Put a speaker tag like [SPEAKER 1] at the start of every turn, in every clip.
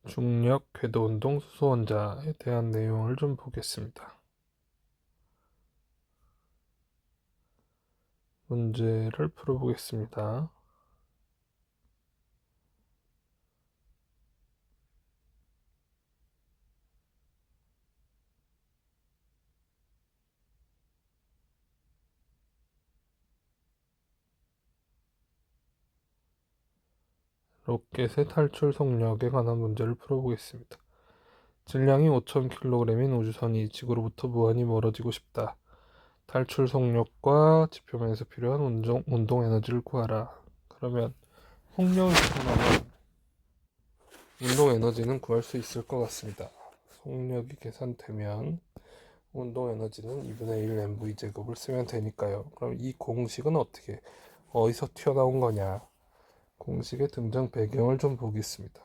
[SPEAKER 1] 중력, 궤도운동, 수소원자에 대한 내용을 좀 보겠습니다. 문제를 풀어보겠습니다. 로켓의 탈출 속력에 관한 문제를 풀어보겠습니다. 질량이 5,000kg인 우주선이 지구로부터 무한히 멀어지고 싶다. 탈출 속력과 지표면에서 필요한 운동 에너지를 구하라. 그러면 속력을 계산하면 운동 에너지는 구할 수 있을 것 같습니다. 속력이 계산되면 운동 에너지는 2분의 1 mv 제곱을 쓰면 되니까요. 그럼 이 공식은 어디서 튀어나온 거냐? 공식의 등장 배경을 좀 보겠습니다.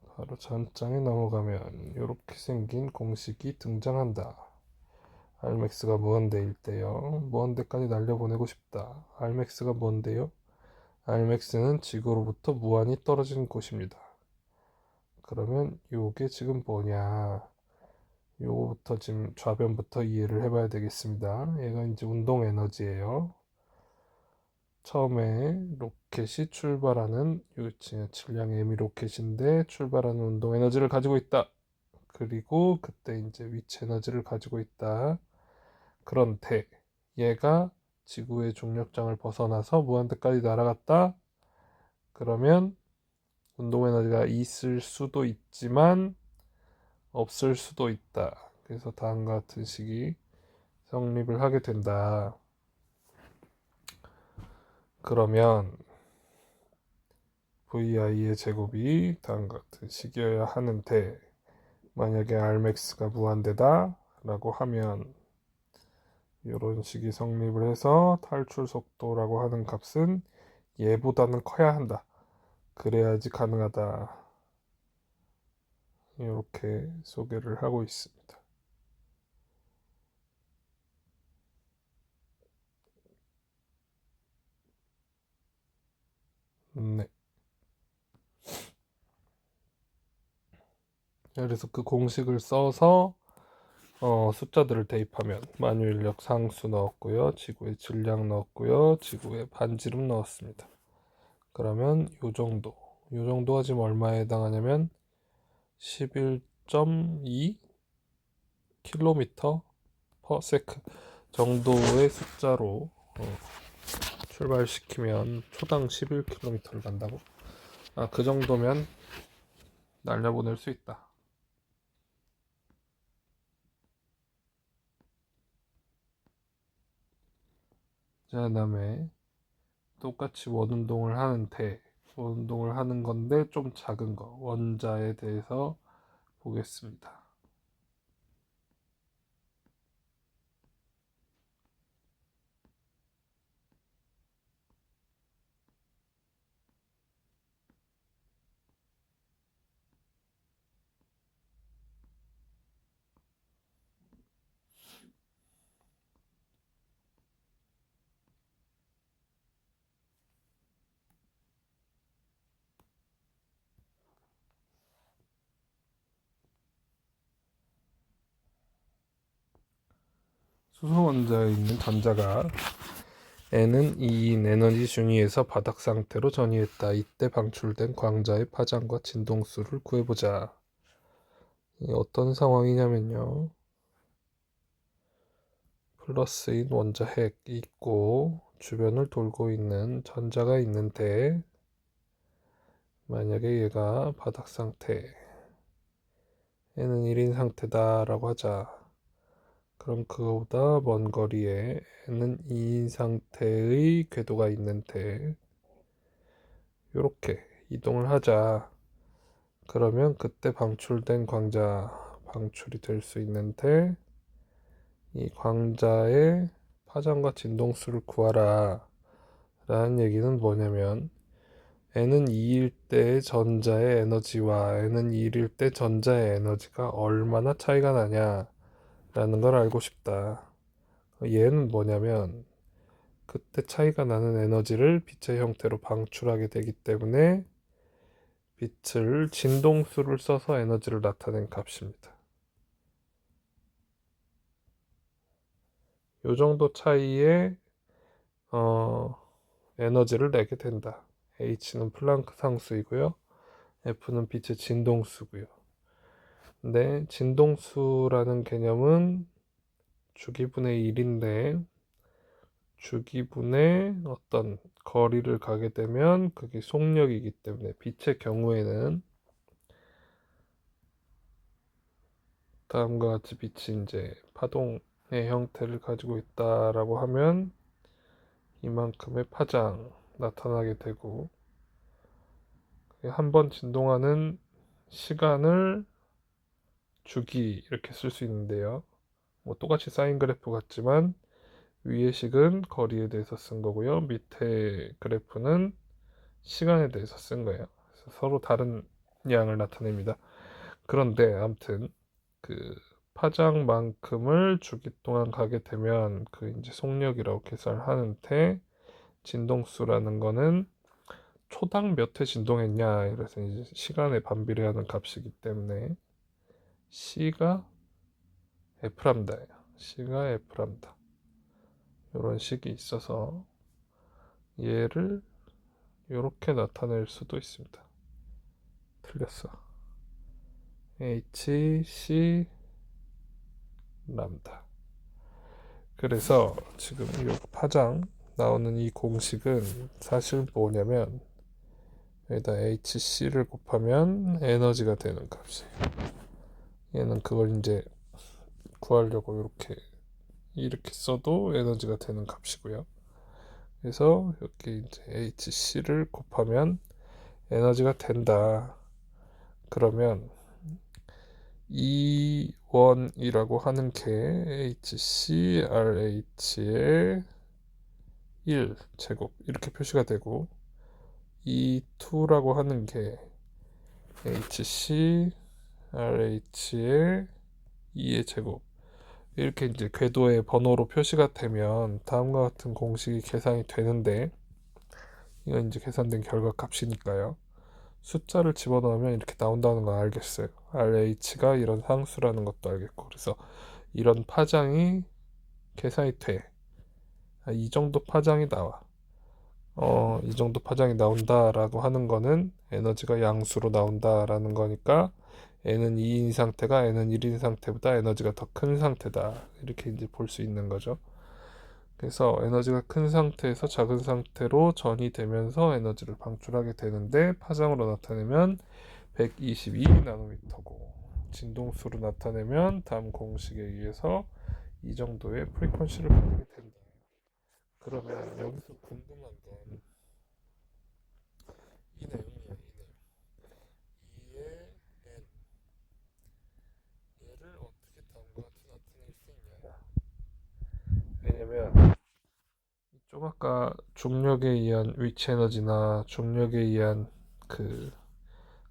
[SPEAKER 1] 바로 전장에 넘어가면 이렇게 생긴 공식이 등장한다. Rmax가 무한대일 때요. 무한대까지 날려보내고 싶다. Rmax가 뭔데요? Rmax는 지구로부터 무한히 떨어진 곳입니다. 그러면 요게 지금 뭐냐? 요거부터 지금 좌변부터 이해를 해봐야 되겠습니다. 얘가 이제 운동 에너지예요. 처음에 로켓이 출발하는 질량 m이 로켓인데 출발하는 운동 에너지를 가지고 있다. 그리고 그때 이제 위치 에너지를 가지고 있다. 그런데 얘가 지구의 중력장을 벗어나서 무한대까지 날아갔다. 그러면 운동 에너지가 있을 수도 있지만 없을 수도 있다. 그래서 다음과 같은 식이 성립을 하게 된다. 그러면 VI의 제곱이 다음과 같은 식이어야 하는데 만약에 Rmax가 무한대다 라고 하면 이런 식이 성립을 해서 탈출 속도라고 하는 값은 얘보다는 커야 한다. 그래야지 가능하다. 이렇게 소개를 하고 있습니다. 네. 그래서 그 공식을 써서 숫자들을 대입하면 만유인력 상수 넣었고요. 지구의 질량 넣었고요. 지구의 반지름 넣었습니다. 그러면 요 정도가 지금 얼마에 해당하냐면 11.2 킬로미터 퍼 세크 정도의 숫자로 출발시키면 초당 11km를 간다고? 그 정도면 날려보낼 수 있다. 자, 그다음에 똑같이 원운동을 하는 건데 좀 작은 거 원자에 대해서 보겠습니다. 수소 원자에 있는 전자가 N은 2인 에너지 중위에서 바닥 상태로 전이했다. 이때 방출된 광자의 파장과 진동수를 구해보자. 이 어떤 상황이냐면요. 플러스인 원자 핵이 있고 주변을 돌고 있는 전자가 있는데 만약에 얘가 바닥 상태 N은 1인 상태다 라고 하자. 그럼 그거보다 먼 거리에 N은 2인 상태의 궤도가 있는데 이렇게 이동을 하자. 그러면 그때 방출된 방출이 될 수 있는데 이 광자의 파장과 진동수를 구하라 라는 얘기는 뭐냐면 N은 2일 때 전자의 에너지와 N은 1일 때 전자의 에너지가 얼마나 차이가 나냐 라는 걸 알고 싶다. 얘는 뭐냐면 그때 차이가 나는 에너지를 빛의 형태로 방출하게 되기 때문에 빛을 진동수를 써서 에너지를 나타낸 값입니다. 요 정도 차이의 에너지를 내게 된다. H는 플랑크 상수이고요. F는 빛의 진동수고요. 근데 진동수라는 개념은 주기분의 1인데 주기분의 어떤 거리를 가게 되면 그게 속력이기 때문에 빛의 경우에는 다음과 같이 빛이 이제 파동의 형태를 가지고 있다라고 하면 이만큼의 파장 나타나게 되고 한 번 진동하는 시간을 주기 이렇게 쓸 수 있는데요. 뭐 똑같이 사인 그래프 같지만 위의 식은 거리에 대해서 쓴 거고요. 밑에 그래프는 시간에 대해서 쓴 거예요. 그래서 서로 다른 양을 나타냅니다. 그런데 아무튼 그 파장만큼을 주기 동안 가게 되면 그 이제 속력이라고 계산하는데 진동수라는 거는 초당 몇 회 진동했냐 그래서 이제 시간에 반비례하는 값이기 때문에 C가 F람다예요. C가 F람다. 이런 식이 있어서 얘를 이렇게 나타낼 수도 있습니다. 틀렸어. H, C, 람다. 그래서 지금 이 파장 나오는 이 공식은 사실 뭐냐면 여기다 HC를 곱하면 에너지가 되는 값이에요. 얘는 그걸 이제 구하려고 이렇게 써도 에너지가 되는 값이고요. 그래서 여기 이제 HC를 곱하면 에너지가 된다. 그러면 E1이라고 하는 게 HCRH의 1제곱 이렇게 표시가 되고 E2라고 하는 게 HCRH의 2의 제곱 이렇게 이제 궤도의 번호로 표시가 되면 다음과 같은 공식이 계산이 되는데 이건 이제 계산된 결과 값이니까요. 숫자를 집어넣으면 이렇게 나온다는 걸 알겠어요. RH가 이런 상수라는 것도 알겠고 그래서 이런 파장이 계산이 돼. 이 정도 파장이 나와. 이 정도 파장이 나온다라고 하는 거는 에너지가 양수로 나온다라는 거니까 N은 2인 상태가 N은 1인 상태보다 에너지가 더 큰 상태다. 이렇게 이제 볼 수 있는 거죠. 그래서 에너지가 큰 상태에서 작은 상태로 전이 되면서 에너지를 방출하게 되는데 파장으로 나타내면 122 나노미터고 진동수로 나타내면 다음 공식에 의해서 이 정도의 프리퀀시를 가지게 된다. 그러면 여기서 궁금한 건 이 내용이야, 이 내용. 2의 n 얘를 어떻게 다음과 같이 나타낼 수 있냐? 왜냐면 좀 아까 중력에 의한 위치 에너지나 중력에 의한 그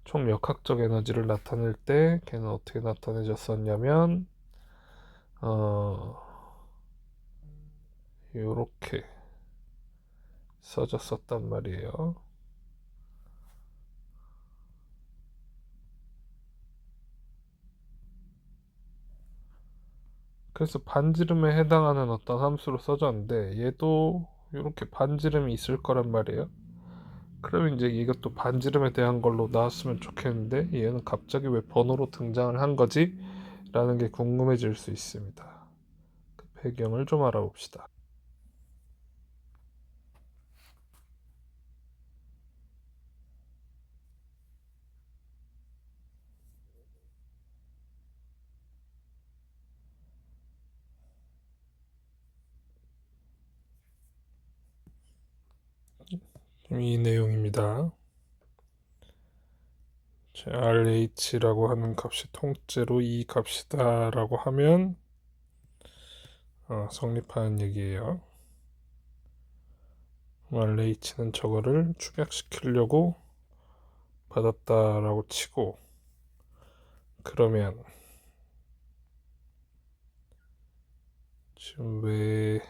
[SPEAKER 1] 총역학적 에너지를 나타낼 때 걔는 어떻게 나타내졌었냐면 어 요렇게 써졌었단 말이에요. 그래서 반지름에 해당하는 어떤 함수로 써졌는데 얘도 이렇게 반지름이 있을 거란 말이에요. 그러면 이제 이것도 반지름에 대한 걸로 나왔으면 좋겠는데 얘는 갑자기 왜 번호로 등장을 한 거지? 라는 게 궁금해질 수 있습니다. 그 배경을 좀 알아봅시다. 이 내용입니다. RH라고 하는 값이 통째로 이 값이다 라고 하면 성립하는 얘기예요. RH는 저거를 축약시키려고 받았다라고 치고 그러면 지금 왜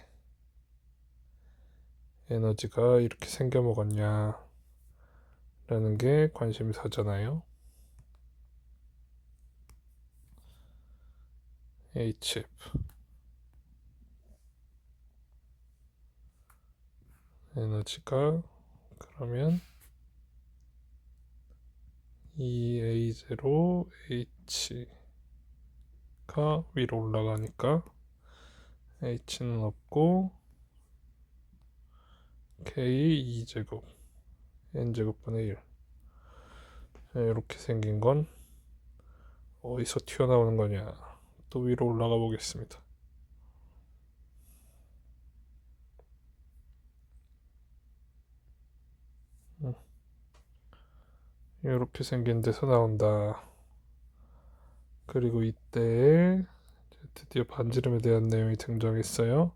[SPEAKER 1] 에너지가 이렇게 생겨 먹었냐 라는 게 관심사잖아요. HF 에너지가 그러면 EA0H가 위로 올라가니까 H는 없고 K 2제곱 N제곱분의 1 이렇게 생긴 건 어디서 튀어나오는 거냐. 또 위로 올라가 보겠습니다. 이렇게 생긴 데서 나온다. 그리고 이때 드디어 반지름에 대한 내용이 등장했어요.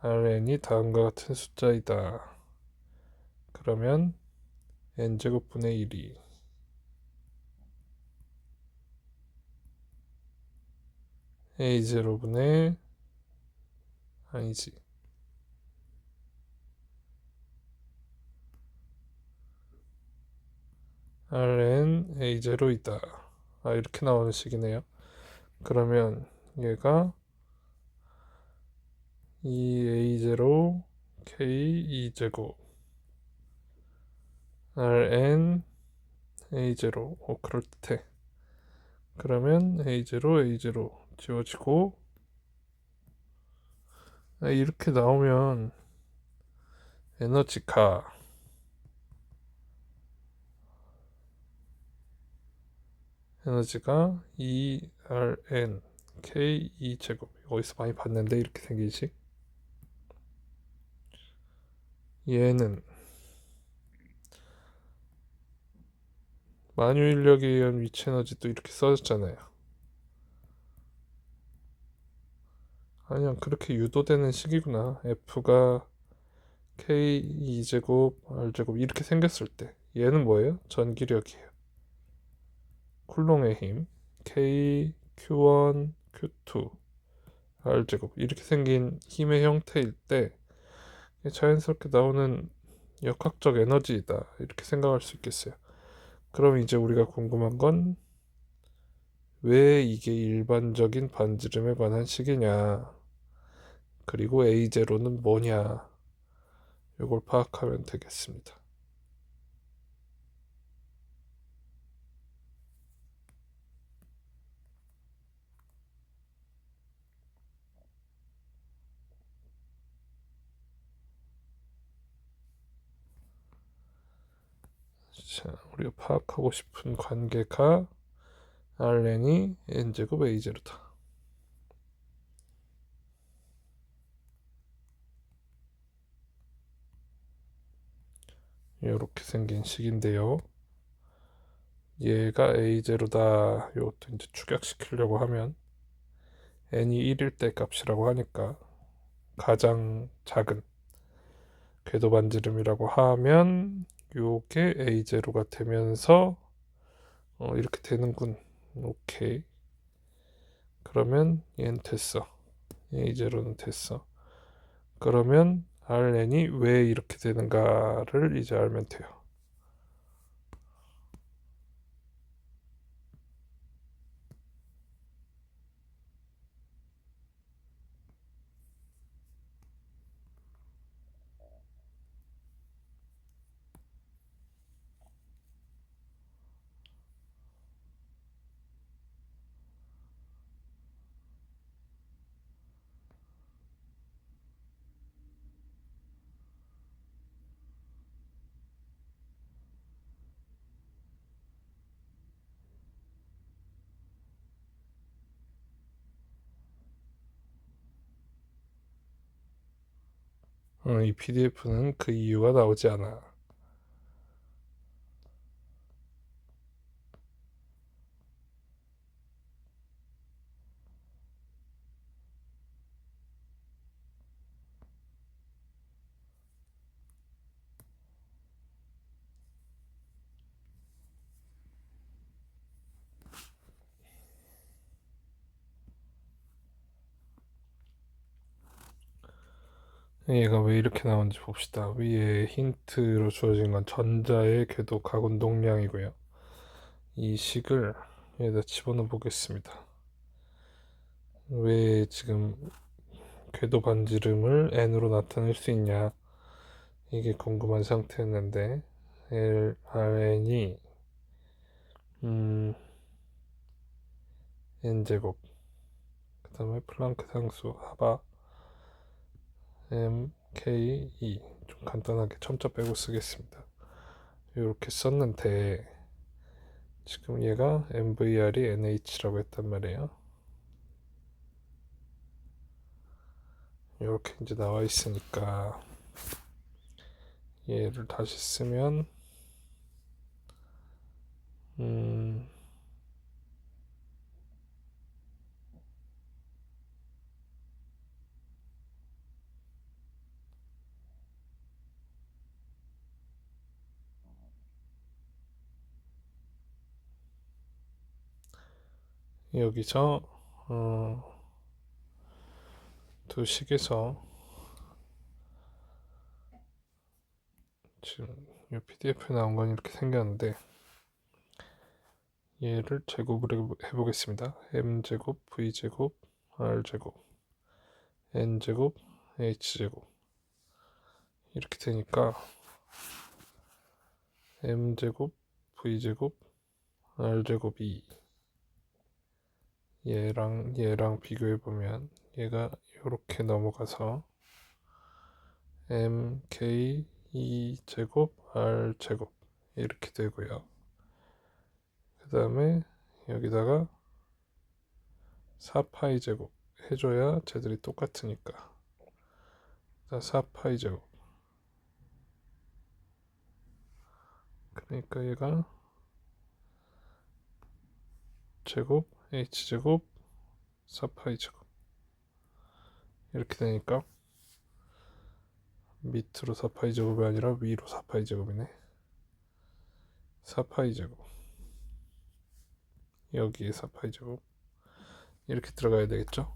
[SPEAKER 1] RN이 다음과 같은 숫자이다. 그러면 n제곱분의 1이 a0분의 아니지 rn a0이다. 이렇게 나오는 식이네요. 그러면 얘가 a0 k 2제곱 rn a0 그럴듯해. 그러면 a0 지워지고 이렇게 나오면 에너지가 ERN K 2제곱 어디서 많이 봤는데 이렇게 생기지? 얘는 만유 인력에 의한 위치 에너지도 이렇게 써졌잖아요. 아니야, 그렇게 유도되는 식이구나. F가 K 2제곱 R제곱 이렇게 생겼을 때 얘는 뭐예요? 전기력이에요. 쿨롱의 힘 K Q1 Q2 R제곱 이렇게 생긴 힘의 형태일 때 자연스럽게 나오는 역학적 에너지이다 이렇게 생각할 수 있겠어요. 그럼 이제 우리가 궁금한 건 왜 이게 일반적인 반지름에 관한 식이냐, 그리고 A0는 뭐냐, 이걸 파악하면 되겠습니다. 자, 우리가 파악하고 싶은 관계가 Rn이 N제곱 A0다. 이렇게 생긴 식인데요. 얘가 A0다. 이것도 이제 축약시키려고 하면 N이 1일 때 값이라고 하니까 가장 작은 궤도 반지름이라고 하면 요게 A0가 되면서 이렇게 되는군. 오케이. 그러면 얘는 됐어. A0는 됐어. 그러면 RN이 왜 이렇게 되는가를 이제 알면 돼요. 이 PDF는 그 이유가 나오지 않아. 얘가 왜 이렇게 나오는지 봅시다. 위에 힌트로 주어진 건 전자의 궤도 가운동량이고요. 이 식을 여기다 집어넣어 보겠습니다. 왜 지금 궤도 반지름을 n으로 나타낼 수 있냐, 이게 궁금한 상태였는데, Rn이 n제곱, 그 다음에 플랑크 상수 하바 mke, 좀 간단하게 첨자 빼고 쓰겠습니다. 이렇게 썼는데 지금 얘가 mvr이 nh라고 했단 말이에요. 이렇게 이제 나와 있으니까 얘를 다시 쓰면 여기서 두 식에서 지금 이 PDF에 나온 건 이렇게 생겼는데, 얘를 제곱을 해보겠습니다. m제곱 v제곱 r제곱 n제곱 h제곱 이렇게 되니까 m제곱 v제곱 r제곱이 얘랑 비교해보면 얘가 이렇게 넘어가서 mk 2제곱 r제곱 이렇게 되고요. 그 다음에 여기다가 4파이 제곱 해줘야 쟤들이 똑같으니까 4파이 제곱, 그러니까 얘가 제곱 h제곱 4파이 제곱 이렇게 되니까 밑으로 4파이 제곱이 아니라 위로 4파이 제곱이네. 4파이 제곱, 여기에 4파이 제곱 이렇게 들어가야 되겠죠.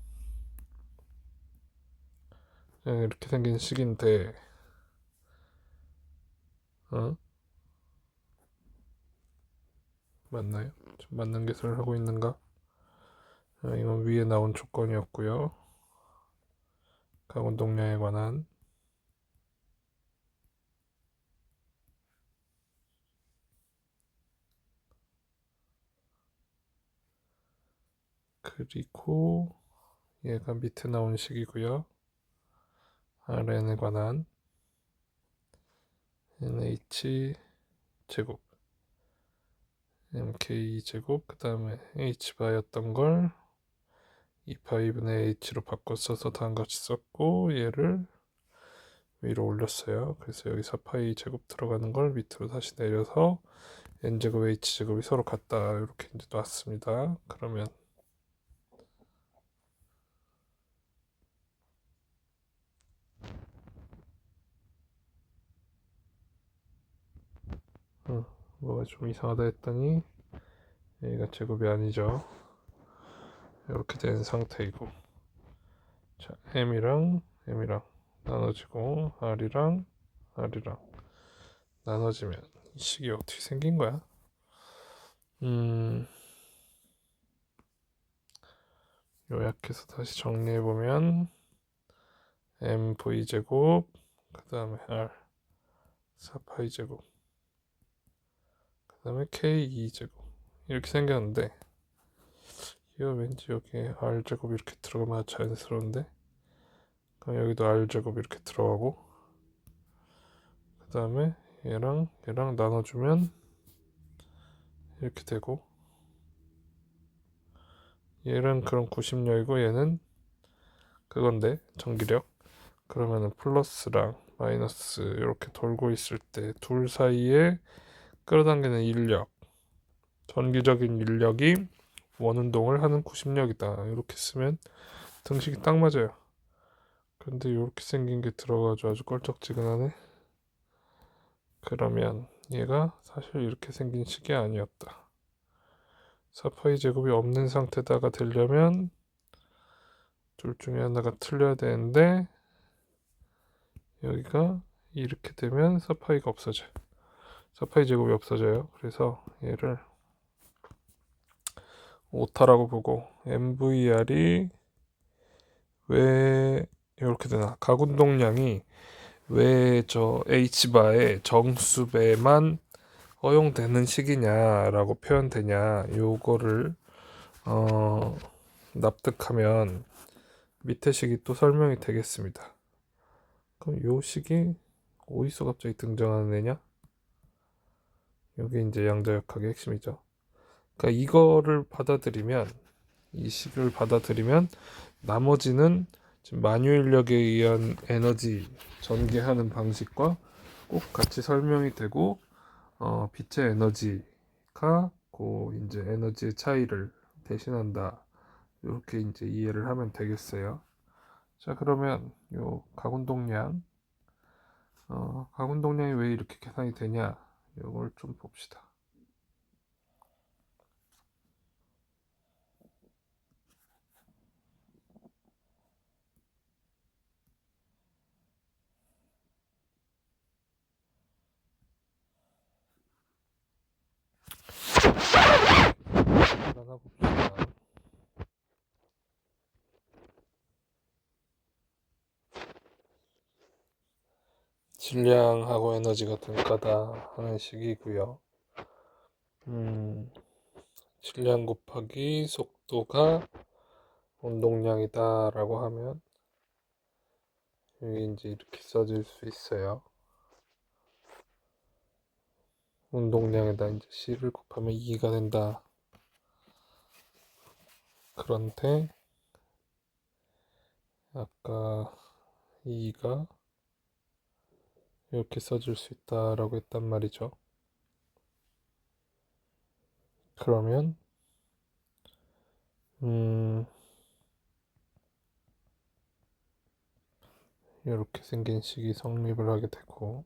[SPEAKER 1] 이렇게 생긴 식인데 맞나요? 좀 맞는 개수를 하고 있는가? 이건 위에 나온 조건이었고요. 가운동량에 관한. 그리고 얘가 밑에 나온 식이고요. Rn에 관한 nh 제곱 mk 제곱, 그 다음에 h바였던 걸 2파이분의 h로 바꿔 써서 다음같이 썼고, 얘를 위로 올렸어요. 그래서 여기 4파이 제곱 들어가는 걸 밑으로 다시 내려서 n제곱 h제곱이 서로 같다 이렇게 이제 놨습니다. 그러면 뭐가 좀 이상하다 했더니 얘가 제곱이 아니죠. 이렇게 된 상태이고, 자, m이랑 나눠지고 r이랑 나눠지면 이 식이 어떻게 생긴 거야? 요약해서 다시 정리해보면 mv제곱, 그 다음에 r 4파이 제곱, 그 다음에 k 2제곱 이렇게 생겼는데, 이거 왠지 여기에 r제곱 이렇게 들어가면 자연스러운데, 그럼 여기도 r제곱 이렇게 들어가고, 그 다음에 얘랑 나눠주면 이렇게 되고, 얘는 그럼 90력이고 얘는 그건데 전기력, 그러면은 플러스랑 마이너스 이렇게 돌고 있을 때 둘 사이에 끌어당기는 인력, 전기적인 인력이 원운동을 하는 90력이다 이렇게 쓰면 등식이 딱 맞아요. 근데 이렇게 생긴 게 들어가지고 아주 껄쩍지근하네. 그러면 얘가 사실 이렇게 생긴 식이 아니었다. 4파이 제곱이 없는 상태다가 되려면 둘 중에 하나가 틀려야 되는데 여기가 이렇게 되면 4파이가 없어져요. 4파이 제곱이 없어져요. 그래서 얘를 오타라고 보고 MVR이 왜 이렇게 되나? 가군동량이 왜 저 H바의 정수배만 허용되는 식이냐라고 표현되냐, 요거를 납득하면 밑에 식이 또 설명이 되겠습니다. 그럼 요 식이 어디서 갑자기 등장하는 애냐? 여기 이제 양자역학의 핵심이죠. 그러니까 이거를 받아들이면, 이 식을 받아들이면 나머지는 지금 만유인력에 의한 에너지 전개하는 방식과 꼭 같이 설명이 되고, 빛의 에너지가 이제 에너지의 차이를 대신한다. 이렇게 이제 이해를 하면 되겠어요. 자, 그러면 요 가군동량이 왜 이렇게 계산이 되냐? 이걸 좀 봅시다. 하나 봅시다. 질량하고 에너지가 등가다 하는 식이고요. 질량 곱하기 속도가 운동량이다 라고 하면 여기 이제 이렇게 써질 수 있어요. 운동량에다 이제 C를 곱하면 2가 된다. 그런데 아까 2가 이렇게 써줄 수 있다라고 했단 말이죠. 그러면 이렇게 생긴 식이 성립을 하게 되고,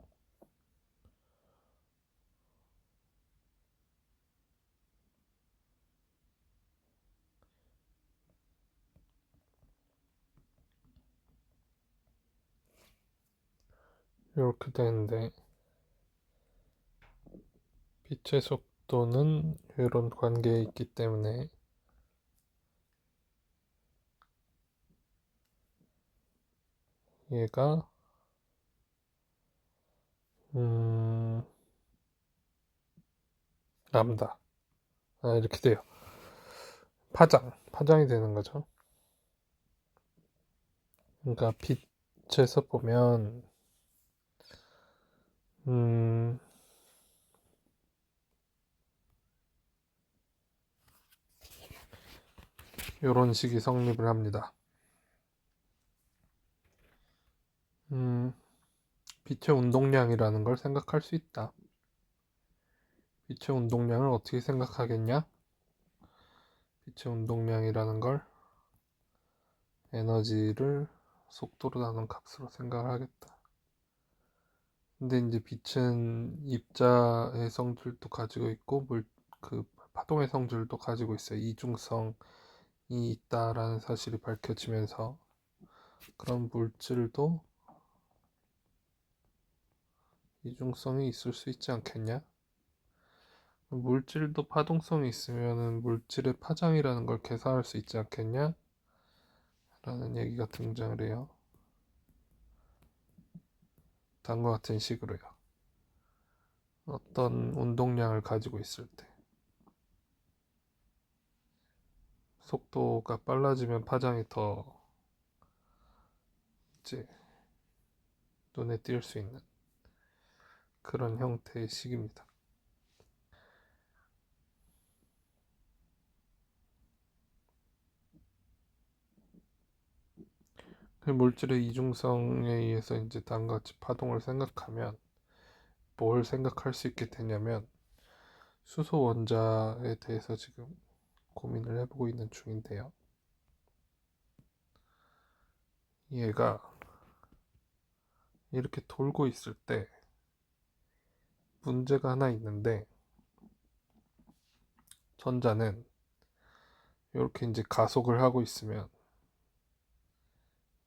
[SPEAKER 1] 이렇게 되는데, 빛의 속도는 이런 관계에 있기 때문에 얘가 람다, 이렇게 돼요. 파장이 되는 거죠. 그러니까 빛에서 보면 이런 식이 성립을 합니다. 빛의 운동량이라는 걸 생각할 수 있다. 빛의 운동량을 어떻게 생각하겠냐? 빛의 운동량이라는 걸 에너지를 속도로 나눈 값으로 생각을 하겠다. 근데 이제 빛은 입자의 성질도 가지고 있고 그 파동의 성질도 가지고 있어요. 이중성이 있다라는 사실이 밝혀지면서 그런 물질도 이중성이 있을 수 있지 않겠냐? 물질도 파동성이 있으면은 물질의 파장이라는 걸 계산할 수 있지 않겠냐? 라는 얘기가 등장을 해요. 다음과 같은 식으로요. 어떤 운동량을 가지고 있을 때 속도가 빨라지면 파장이 더 이제 눈에 띌 수 있는 그런 형태의 식입니다. 그 물질의 이중성에 의해서 이제 다음과 같이 파동을 생각하면 뭘 생각할 수 있게 되냐면, 수소 원자에 대해서 지금 고민을 해보고 있는 중인데요. 얘가 이렇게 돌고 있을 때 문제가 하나 있는데, 전자는 이렇게 이제 가속을 하고 있으면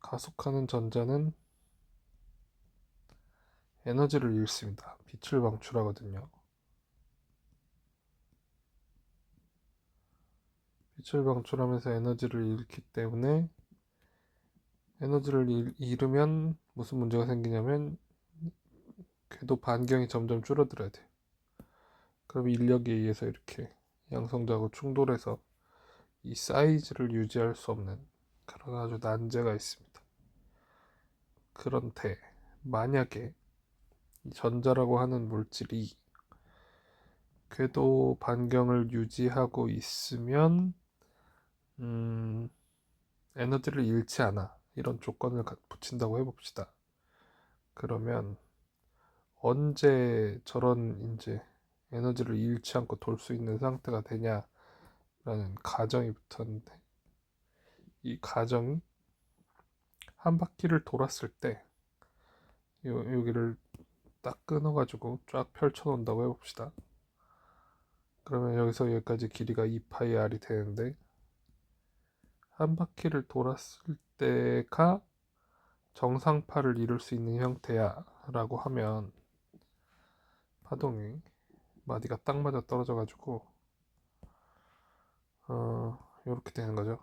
[SPEAKER 1] 가속하는 전자는 에너지를 잃습니다. 빛을 방출하거든요. 빛을 방출하면서 에너지를 잃기 때문에 에너지를 잃으면 무슨 문제가 생기냐면 궤도 반경이 점점 줄어들어야 돼요. 그럼 인력에 의해서 이렇게 양성자하고 충돌해서 이 사이즈를 유지할 수 없는 그런 아주 난제가 있습니다. 그런데 만약에 이 전자라고 하는 물질이 궤도 반경을 유지하고 있으면 에너지를 잃지 않아, 이런 조건을 붙인다고 해봅시다. 그러면 언제 저런 이제 에너지를 잃지 않고 돌 수 있는 상태가 되냐라는 가정이 붙었는데, 이 가정이 한 바퀴를 돌았을 때 여기를 딱 끊어가지고 쫙 펼쳐 놓는다고 해봅시다. 그러면 여기서 여기까지 길이가 2파이 r이 되는데, 한 바퀴를 돌았을 때가 정상파를 이룰 수 있는 형태야 라고 하면 파동이 마디가 딱 맞아 떨어져 가지고 이렇게 되는 거죠.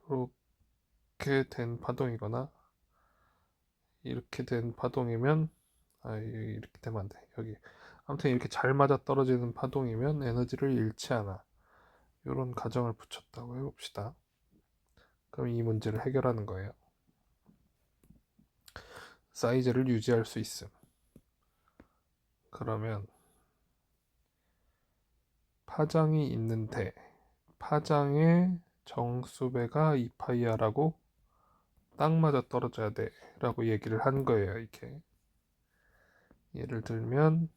[SPEAKER 1] 이렇게 된 파동이거나 이렇게 된 파동이면 이렇게 되면 안 돼. 여기 아무튼 이렇게 잘 맞아 떨어지는 파동이면 에너지를 잃지 않아, 이런 가정을 붙였다고 해봅시다. 그럼 이 문제를 해결하는 거예요. 사이즈를 유지할 수 있음. 그러면 파장이 있는데 파장의 정수배가 2파이아라고 딱 맞아 떨어져야 돼 라고 얘기를 한 거예요. 이렇게 예를 들면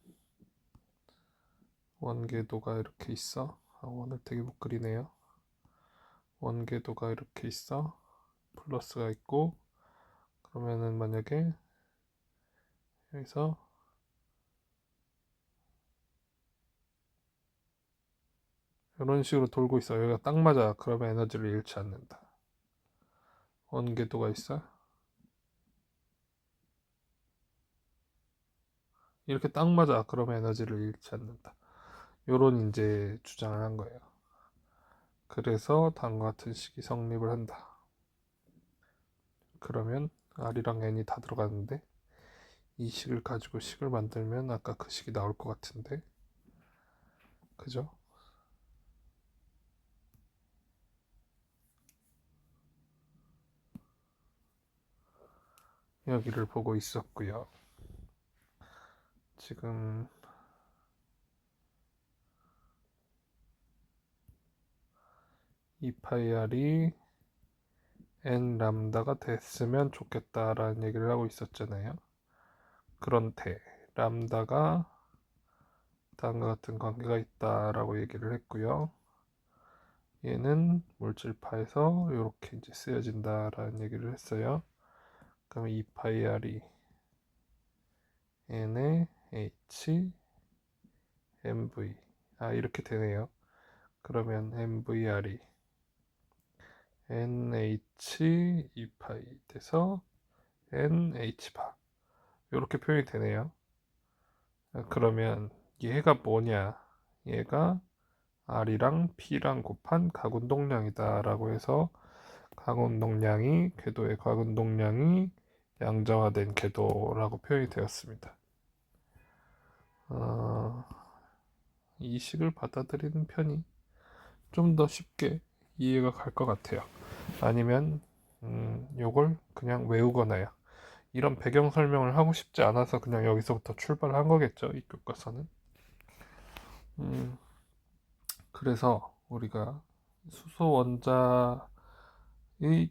[SPEAKER 1] 원궤도가 이렇게 있어. 원을 되게 못 그리네요. 원궤도가 이렇게 있어. 플러스가 있고, 그러면은 만약에 여기서 이런 식으로 돌고 있어. 여기가 딱 맞아. 그러면 에너지를 잃지 않는다. 원궤도가 있어. 이렇게 딱 맞아. 그러면 에너지를 잃지 않는다. 요런 이제 주장을 한 거예요. 그래서 다음과 같은 식이 성립을 한다. 그러면 R이랑 N이 다 들어가는데, 이 식을 가지고 식을 만들면 아까 그 식이 나올 것 같은데, 그죠? 여기를 보고 있었고요. 지금 이파이 R이 N 람다가 됐으면 좋겠다라는 얘기를 하고 있었잖아요. 그런데 람다가 다음과 같은 관계가 있다라고 얘기를 했고요. 얘는 물질파에서 이렇게 이제 쓰여진다라는 얘기를 했어요. 그러면 이파이 R이 N의 H MV 이렇게 되네요. 그러면 MVR이 NH 2파이 돼서 NH바 이렇게 표현이 되네요. 그러면 얘가 뭐냐? 얘가 R이랑 P랑 곱한 가운동량이다 라고 해서 가운동량이 궤도의 가운동량이 양정화된 궤도라고 표현이 되었습니다. 이 식을 받아들이는 편이 좀 더 쉽게 이해가 갈 것 같아요. 아니면 요걸 그냥 외우거나요. 이런 배경 설명을 하고 싶지 않아서 그냥 여기서부터 출발한 거겠죠, 이 교과서는. 그래서 우리가 수소 원자의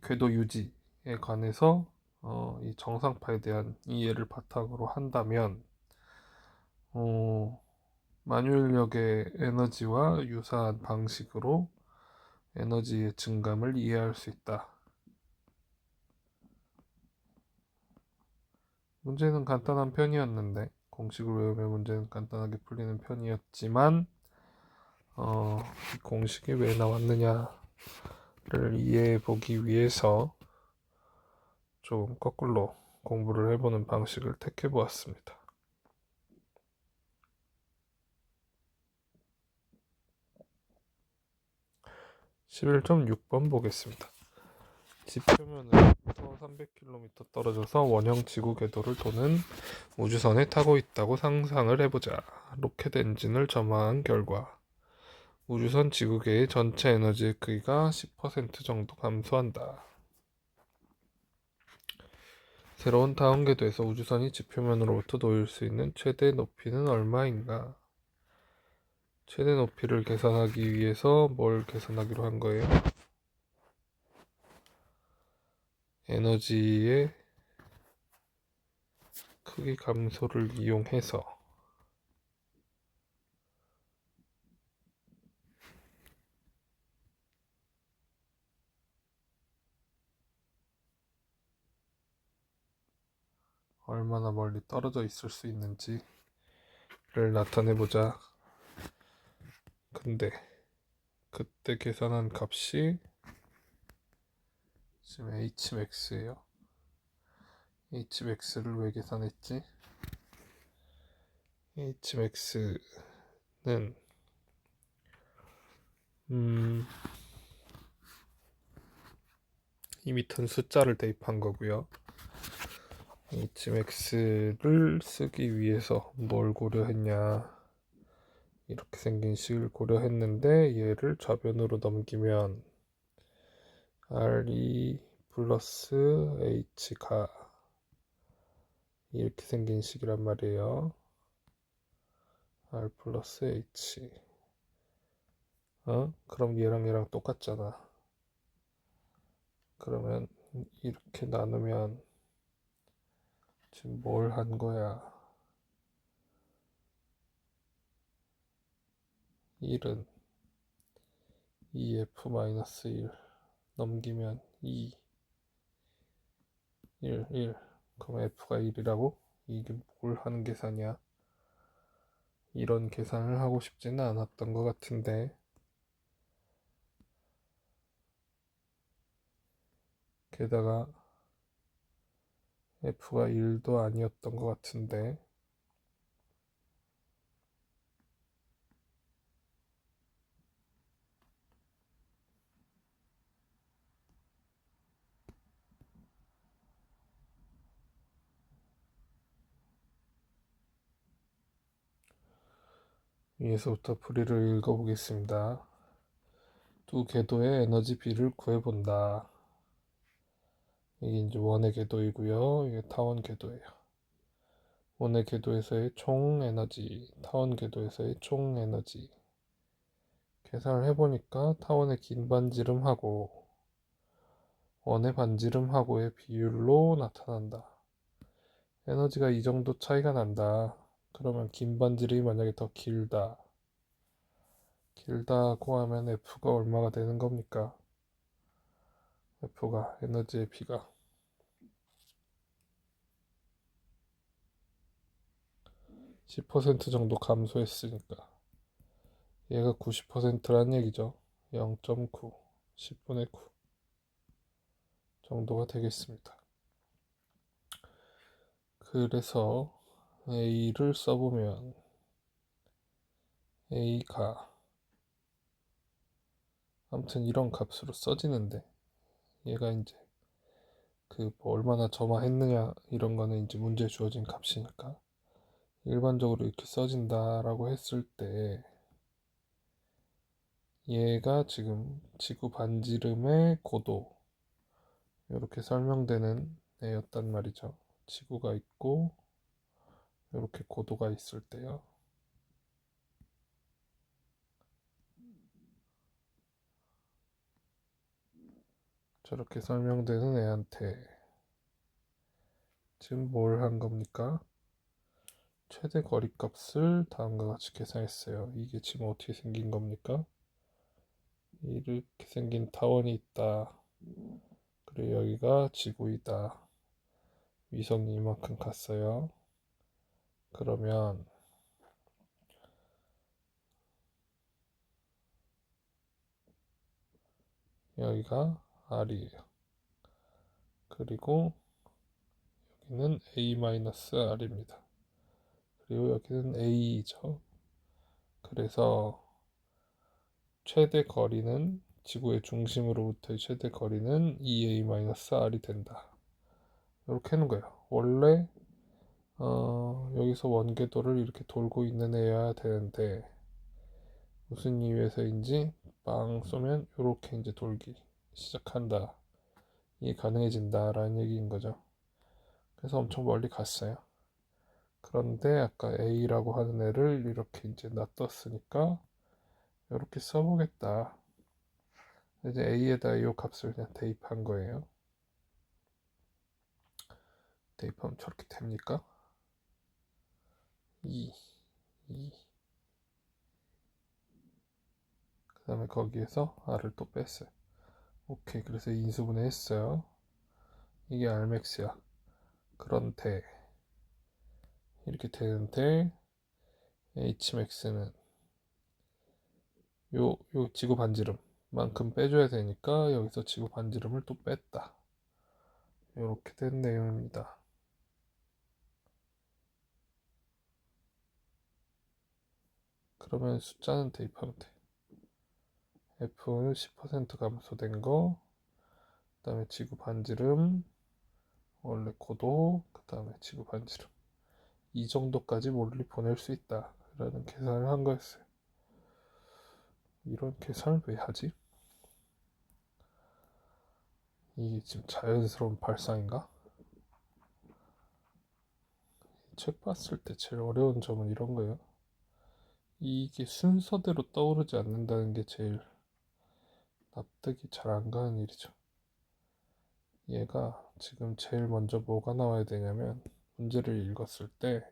[SPEAKER 1] 궤도 유지에 관해서 이 정상파에 대한 이해를 바탕으로 한다면 만유인력의 에너지와 유사한 방식으로 에너지의 증감을 이해할 수 있다. 문제는 간단한 편이었는데, 공식을 외우면 문제는 간단하게 풀리는 편이었지만 이 공식이 왜 나왔느냐를 이해해 보기 위해서 좀 거꾸로 공부를 해보는 방식을 택해 보았습니다. 11.6번 보겠습니다. 지표면으로부터 300km 떨어져서 원형 지구 궤도를 도는 우주선에 타고 있다고 상상을 해보자. 로켓 엔진을 점화한 결과 우주선 지구계의 전체 에너지의 크기가 10% 정도 감소한다. 새로운 타원 궤도에서 우주선이 지표면으로부터 놓일 수 있는 최대 높이는 얼마인가? 최대 높이를 계산하기 위해서 뭘 계산하기로 한 거예요? 에너지의 크기 감소를 이용해서 얼마나 멀리 떨어져 있을 수 있는지를 나타내보자. 근데 그때 계산한 값이 지금 hmax예요. hmax를 왜 계산했지? hmax는 이미 튼 숫자를 대입한 거고요. hmax를 쓰기 위해서 뭘 고려했냐, 이렇게 생긴 식을 고려했는데 얘를 좌변으로 넘기면 re 플러스 h가 이렇게 생긴 식이란 말이에요. r 플러스 h. 그럼 얘랑 똑같잖아. 그러면 이렇게 나누면 지금 뭘 한 거야? 1은 2f-1 넘기면 2, 1. 그럼 f가 1이라고? 이게 뭘 하는 계산이야? 이런 계산을 하고 싶지는 않았던 것 같은데. 게다가 f가 1도 아니었던 것 같은데. 위에서부터 풀이를 읽어보겠습니다. 두 궤도의 에너지 비를 구해본다. 이게 이제 원의 궤도이고요. 이게 타원 궤도예요. 원의 궤도에서의 총 에너지, 타원 궤도에서의 총 에너지. 계산을 해보니까 타원의 긴 반지름하고 원의 반지름하고의 비율로 나타난다. 에너지가 이 정도 차이가 난다. 그러면 긴 반지름이 만약에 더 길다고 하면 F가 얼마가 되는 겁니까? F가 에너지의 비가 10% 정도 감소했으니까 얘가 90%란 얘기죠. 0.9, 10분의 9 정도가 되겠습니다. 그래서 A를 써보면 A가 아무튼 이런 값으로 써지는데 얘가 이제 뭐 얼마나 점화했느냐 이런 거는 이제 문제에 주어진 값이니까 일반적으로 이렇게 써진다라고 했을 때 얘가 지금 지구 반지름의 고도 이렇게 설명되는 애였단 말이죠. 지구가 있고 이렇게 고도가 있을 때요. 저렇게 설명되는 애한테 지금 뭘 한 겁니까? 최대 거리값을 다음과 같이 계산했어요. 이게 지금 어떻게 생긴 겁니까? 이렇게 생긴 타원이 있다. 그리고 여기가 지구이다. 위성이 이만큼 갔어요. 그러면 여기가 R이에요. 그리고 여기는 a-r입니다. 그리고 여기는 a죠. 그래서 최대 거리는 지구의 중심으로부터의 최대 거리는 2a-r이 된다. 이렇게 하는 거예요. 원래 여기서 원궤도를 이렇게 돌고 있는 애여야 되는데 무슨 이유에서인지 빵 쏘면 이렇게 이제 돌기 시작한다. 이게 가능해진다 라는 얘기인 거죠. 그래서 엄청 멀리 갔어요. 그런데 아까 A라고 하는 애를 이렇게 이제 놔뒀으니까 이렇게 써보겠다. 이제 A에다 이 값을 그냥 대입한 거예요. 대입하면 저렇게 됩니까? 2, 2. 그 다음에 거기에서 R을 또 뺐어요. 오케이. 그래서 인수분해 했어요. 이게 Rmax야. 그런데 이렇게 되는데 Hmax는 요 지구 반지름만큼 빼줘야 되니까 여기서 지구 반지름을 또 뺐다. 이렇게 된 내용입니다. 그러면 숫자는 대입하면 돼. F는 10% 감소된 거, 그 다음에 지구 반지름, 원래 고도, 그 다음에 지구 반지름. 이 정도까지 멀리 보낼 수 있다. 라는 계산을 한 거였어요. 이런 계산을 왜 하지? 이게 지금 자연스러운 발상인가? 책 봤을 때 제일 어려운 점은 이런 거예요. 이게 순서대로 떠오르지 않는다는 게 제일 납득이 잘 안 가는 일이죠. 얘가 지금 제일 먼저 뭐가 나와야 되냐면 문제를 읽었을 때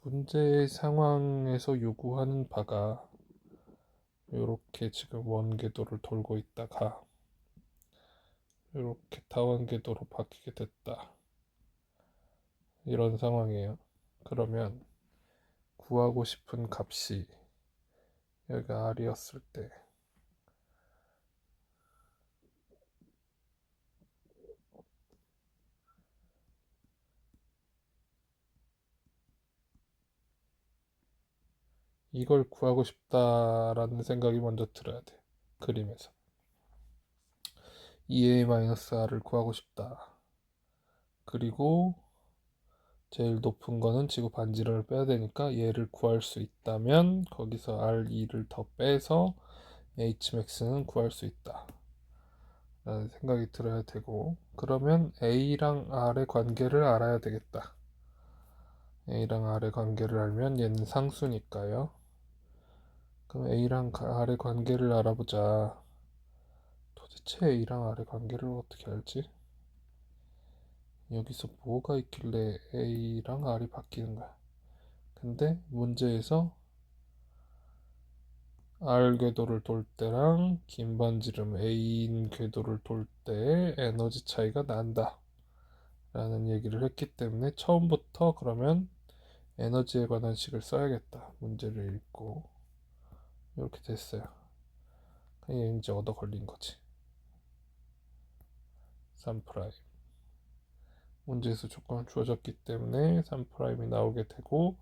[SPEAKER 1] 문제 상황에서 요구하는 바가 이렇게 지금 원궤도를 돌고 있다가 이렇게 다원궤도로 바뀌게 됐다. 이런 상황이에요. 그러면 구하고 싶은 값이 여기가 R이었을 때 이걸 구하고 싶다라는 생각이 먼저 들어야 돼. 그림에서 2a-r을 구하고 싶다. 그리고 제일 높은 거는 지구 반지름을 빼야 되니까 얘를 구할 수 있다면 거기서 R2를 더 빼서 Hmax는 구할 수 있다 라는 생각이 들어야 되고, 그러면 A랑 R의 관계를 알아야 되겠다. A랑 R의 관계를 알면 얘는 상수니까요. 그럼 A랑 R의 관계를 알아보자. 도대체 A랑 R의 관계를 어떻게 알지? 여기서 뭐가 있길래 A랑 R이 바뀌는 거야? 근데 문제에서 R 궤도를 돌 때랑 긴 반지름 A인 궤도를 돌 때의 에너지 차이가 난다 라는 얘기를 했기 때문에 처음부터 그러면 에너지에 관한 식을 써야겠다. 문제를 읽고 이렇게 됐어요. 그냥 이제 얻어 걸린 거지. 3 프라임. 문제에서 조건은 주어졌기 때문에 3 프라임이 나오게 되고,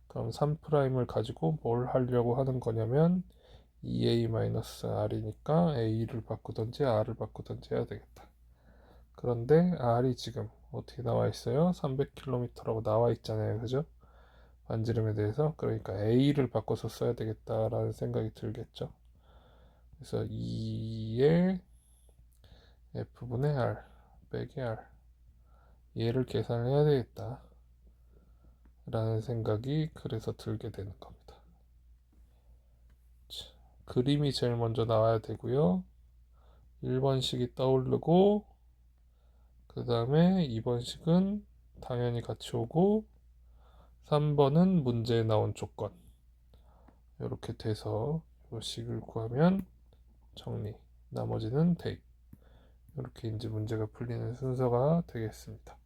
[SPEAKER 1] 그럼 3 프라임을 가지고 뭘 하려고 하는 거냐면 2a-r이니까 a를 바꾸던지 r을 바꾸던지 해야 되겠다. 그런데 r이 지금 어떻게 나와 있어요? 300km라고 나와 있잖아요. 그죠? 반지름에 대해서. 그러니까 a를 바꿔서 써야 되겠다라는 생각이 들겠죠. 그래서 2의 f분의 r 빼기 r, 얘를 계산을 해야 되겠다 라는 생각이 그래서 들게 되는 겁니다. 자, 그림이 제일 먼저 나와야 되고요. 1번식이 떠오르고, 그 다음에 2번식은 당연히 같이 오고, 3번은 문제에 나온 조건. 이렇게 돼서 이 식을 구하면 정리, 나머지는 대입. 이렇게 이제 문제가 풀리는 순서가 되겠습니다.